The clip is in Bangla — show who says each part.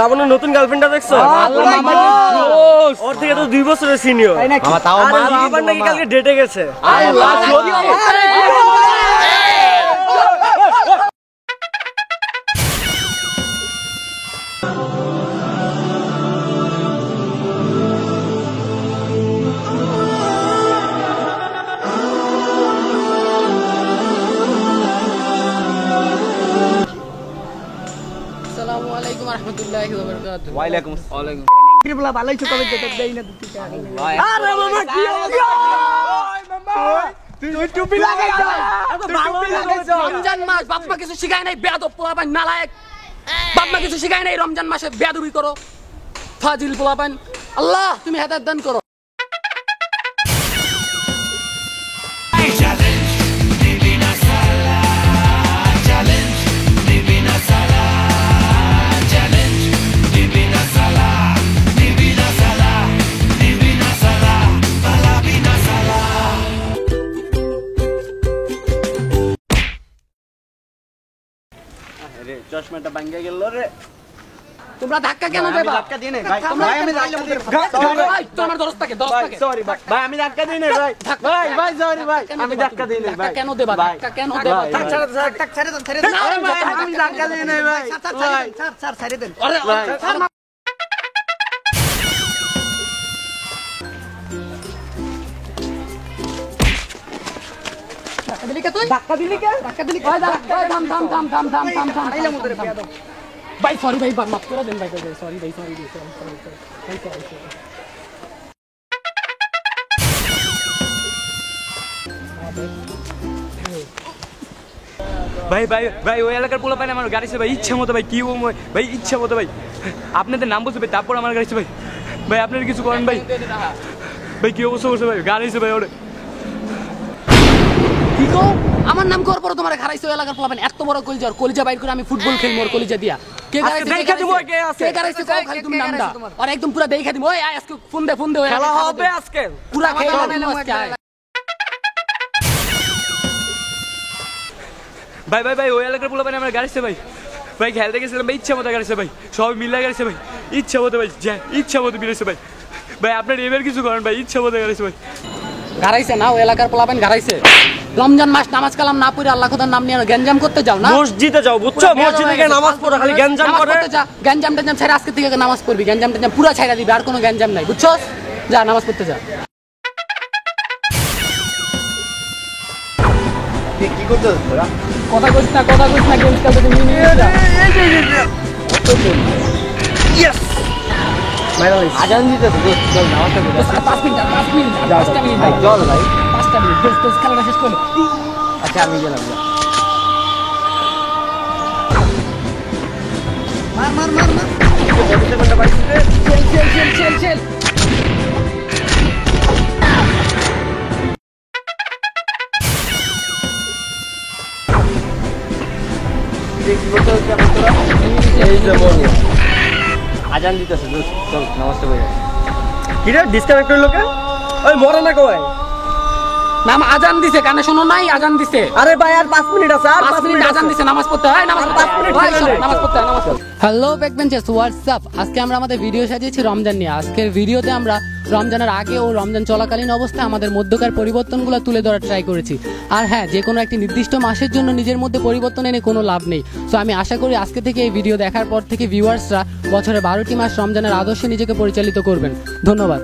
Speaker 1: লাবণের নতুন গার্লফ্রেন্ডটা দেখছো? ওর থেকে তো 2 বছরের সিনিয়র। আবার নাকি কালকে ডেটে গেছে।
Speaker 2: আসসালামুয়ালাইকুম রাহমাতুল্লাহি ওয়া বারাকাতুহু।
Speaker 1: ওয়ালাইকুম আসসালাম।
Speaker 3: বলা ভালোই ছোট কবে তো দেই না দুটি টাকা।
Speaker 1: আরে মামা কি অবস্থা? ওই মামা তুই টুপি লাগাইছ?
Speaker 2: রমজান মাস বাপ মা কিছু শিখায় নাই, বেয়াদব পোলাপান নালায়েক। বাপ মা কিছু শিখায় নাই, রমজান মাসে বেয়াদবি করো, ফাজিল পোলাপান। আল্লাহ তুমি হেদায়েত দান করো।
Speaker 1: আরে চশমাটা ভাঙা গেল রে।
Speaker 2: তোমরা ধাক্কা কেন দেবা?
Speaker 1: ধাক্কা দিই নাই ভাই। ভাই আমি ধাক্কা দিই নাই।
Speaker 2: ভাই তোমার দরজটাকে
Speaker 1: সরি ভাই। ভাই আমি ধাক্কা দিই নাই ভাই। ভাই ভাই সরি ভাই। আমি ধাক্কা দিই নাই ভাই।
Speaker 2: কেন দেবা? ধাক্কা কেন দেবা?
Speaker 3: ছেড়ে দেন
Speaker 1: আরে ভাই আমি ধাক্কা দিই নাই ভাই।
Speaker 3: স্যার ছেড়ে দেন।
Speaker 2: আরে ধাক্কা দিলি কে তুই?
Speaker 3: ধাক্কা দিলি কে?
Speaker 2: ধাক্কা দিলি কে? থাম। ভাই সরি ভাই, মাফ করে দেন ভাই, সরি ভাই, সরি।
Speaker 4: ভাই ভাই ভাই ওই এলাকার পোলা পাইলে আমার গাড়িছে ভাই, ইচ্ছা মতো ভাই, কি ভাই ইচ্ছা মতো ভাই, আপনাদের নাম বলছে ভাই, তারপর আমার গাড়িছে ভাই। ভাই আপনারা কিছু করেন ভাই। ভাই কি অবস্থা করছে ভাই, গাড়িছে ভাই ওরে।
Speaker 2: কি গো, আমার নাম করার পর তোমার হারাইছো এলাকার পোলাপান এত বড় কলিজা বাইর করে আমি ফুটবল খেলবো ওর কলিজা দিয়া। কে গারাইছে? কে গারাইছে? কও খালি তুমি নামটা। আর একদম পুরো দেইখা দিমু। ওই আজকে ফোন দে
Speaker 1: খেলা হবে আজকে।
Speaker 2: পুরো খেলা দিমু আজকে।
Speaker 4: ভাই ভাই ভাই ওই এলাকার পোলা পাইলে আমার গাড়িছে ভাই। ভাই খেলতে গেছিলাম ভাই, ইচ্ছা মতো গাড়িছে ভাই, সবাই মিলে গাড়িছে ভাই, ইচ্ছা মতো ভাই, ইচ্ছা মতো বিরেছে ভাই। ভাই আপনার এবার কিছু করেন ভাই, ইচ্ছা মতো গাড়িছে ভাই।
Speaker 2: গারাইছে না, ওই এলাকার পোলাপান গারাইছে। রমজান মাস নামাজ কালাম না পড়ে আল্লাহ খোদার নাম নিয়ে গ্যাঞ্জাম করতে যাও না?
Speaker 1: মসজিদে যাও বুঝছো? মসজিদে গিয়ে নামাজ পড়ো, খালি গ্যাঞ্জাম করে।
Speaker 2: গ্যাঞ্জাম ছেড়ে আজকে থেকে নামাজ পড়বি, গ্যাঞ্জাম পুরো ছাইড়া দিবি, আর কোনো গ্যাঞ্জাম নাই, বুঝছস? যা নামাজ পড়তে যা।
Speaker 1: কি করতেছ তোরা?
Speaker 2: কথা কইছ না গেমস খেলতে তুমি নিয়ে যা।
Speaker 1: ইয়েস মাইরালিস আজান দিতেছে দোস্ত, চল নামাজটা পড়ি।
Speaker 2: 5 মিনিট
Speaker 1: ভাই চল ভাই
Speaker 2: 5 মিনিট দোস্ত খেলাটা শেষ করো।
Speaker 1: আচ্ছা আমি গেলাম।
Speaker 3: মার
Speaker 2: চেল
Speaker 1: এই যে বল আজান দিতেছে দোস্ত, চল নামাজটা পড়ি। কি রে ডিসকানেক্ট হইলো কে? ওই মরে না কই?
Speaker 2: নাম আজান দিছে, কানে শোনো নাই? আজান দিছে।
Speaker 1: আরে ভাই আর 5 মিনিট আছে, আর
Speaker 2: 5 মিনিট আজান দিছে, নামাজ পড়তে হয়, নামাজ পড়তে
Speaker 1: 5 মিনিট
Speaker 2: হয়,
Speaker 1: চলে
Speaker 2: নামাজ পড়তে হয়, নামাজ পড়তে। Hello backbenchers, WhatsApp. আজকে আমরা আমাদের ভিডিও সাজিয়েছি রমজান নিয়ে। আজকের ভিডিওতে আমরা রমজানের আগে ও রমজান চলাকালীন অবস্থায় আমাদের মধ্যকার পরিবর্তনগুলো তুলে ধরার ট্রাই করেছি। আর হ্যাঁ, যে কোনো একটি নির্দিষ্ট মাসের জন্য নিজের মধ্যে পরিবর্তন এনে কোনো লাভ নেই। সো আমি আশা করি আজকে থেকে এই ভিডিও দেখার পর থেকে ভিউয়ার্সরা বছরের 12টি মাস রমজানের আদর্শে নিজেকে পরিচালিত করবেন। ধন্যবাদ।